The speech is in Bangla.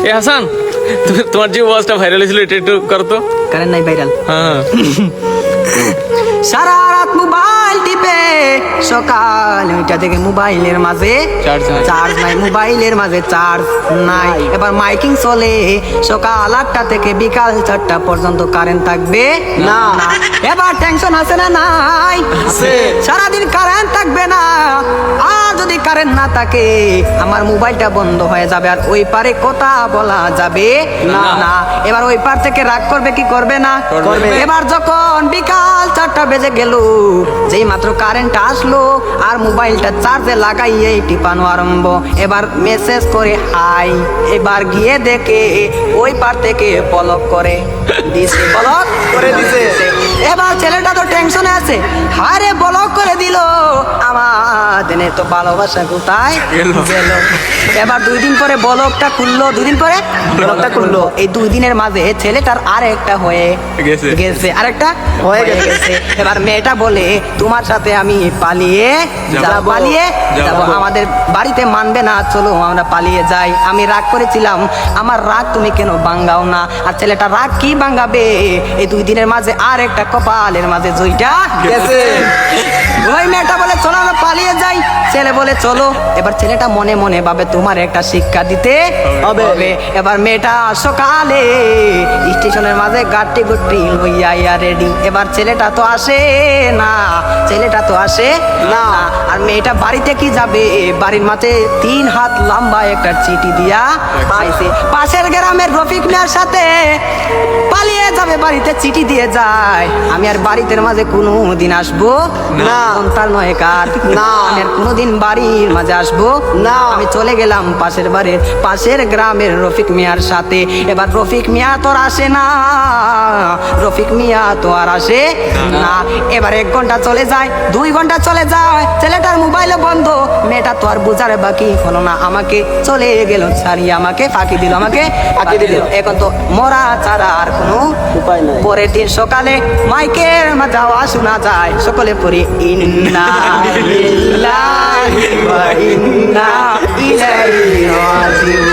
এ হাসান, তোমার যে ওয়াজটা ভাইরাল হয়েছিল এটা একটু করো তো। কারেন্ট নাই ভাইরাল। হ্যাঁ, সারা রাত মোবাইল টিপে সকাল 9টা থেকে মোবাইলের মাঝে চার্জ নাই, মোবাইলের মাঝে চার্জ নাই। এবার মাইকিং চলে সকাল 8টা থেকে বিকাল 4টা পর্যন্ত কারেন্ট থাকবে না। এবার টেনশন আছে না? নাই, সারাদিন কারেন্ট থাকবে না। আর যদি কারেন্ট না থাকে আমার মোবাইলটা বন্ধ হয়ে যাবে, আর ওই পারে কথা বলা যাবে না। এবার ওই পার থেকে রাগ করবে কি করবে না? করবে। এবার যখন বিকাল 4টা বেজে গেল, যেই মাত্র কারেন্ট আসলো আর মোবাইলটা চার্জে লাগাইয়ে টিপানো আরম্ভ। এবার মেসেজ করে হাই, এবার গিয়ে দেখে ওই পার থেকে ব্লক করে দিছে, ব্লক করে দিছে। এবার ছেলেটা তো টেনশনে আছে, হারে ব্লক করে দিল, আমার দিনে তো ভালোবাসা কোথায় গেল। এবার 2 দিন পরে ব্লকটা খুললো, 2 দিন পরে ব্লকটা খুললো। এই 2 দিনের মাঝে ছেলেটার আরেকটা হয়ে গেছে, আরেকটা হয়ে গেছে। এবার মেয়েটা বলে তোমার সাথে আমি পালিয়ে যাব, আমাদের বাড়িতে মানবে না, চলো আমরা পালিয়ে যাই। আমি রাগ করেছিলাম, আমার রাগ তুমি কেন ভাঙ্গাও না? আর ছেলেটা রাগ কি ভাঙ্গাবে? এই 2 দিনের মাঝে আরেকটা কপালের মাঝে জয়টা গেছে। ওই মেয়েটা বলে চলো আমরা পালিয়ে যাই, ছেলে বলে চলো। এবার ছেলেটা মনে মনে ভাবে তোমার একটা শিক্ষা দিতে হবে। এবার মেয়েটা সকালে স্টেশনের মাঝে গাড়ি গুটি লইয়া রেডি। এবার ছেলেটা তো আসে না, আর মেয়েটা বাড়িতে কি যাবে? বাড়ির মাঝে 3 হাত লম্বা একটা চিঠি দিয়া পাইছে। পাশের গ্রামের রফিক মিয়ার সাথে পালিয়ে যাবে, বাড়িতে চিঠি দিয়ে যায়। আমি আর বাড়িতে মাঝে কোনো দিন আসবো না, সন্তান নয় কার না, আমি আর কোনোদিন বাড়ির মাঝে আসবো না। আমি চলে গেলাম পাশের গ্রামের রফিক মিয়ার সাথে। এবার রফিক মিয়া তো আর আসে না, এবার 1 ঘন্টা চলে যায়, 2 ঘন্টা চলে যায়, ছেলেটার মোবাইলে বন্ধ। মেয়েটা তো আর বুঝারে বাকি হলো না, আমাকে চলে গেল ছাড়িয়ে, আমাকে ফাঁকি দিল। এখন তো মরা ছাড়া আর কোনো উপায় নাই। পরের দিন সকালে মাইকের মাঝে আওয়াজ শোনা যায়, সকলে পড়ে ইন্না লিল্লাহি ওয়া ইন্না ইলাইহি রাজিউন।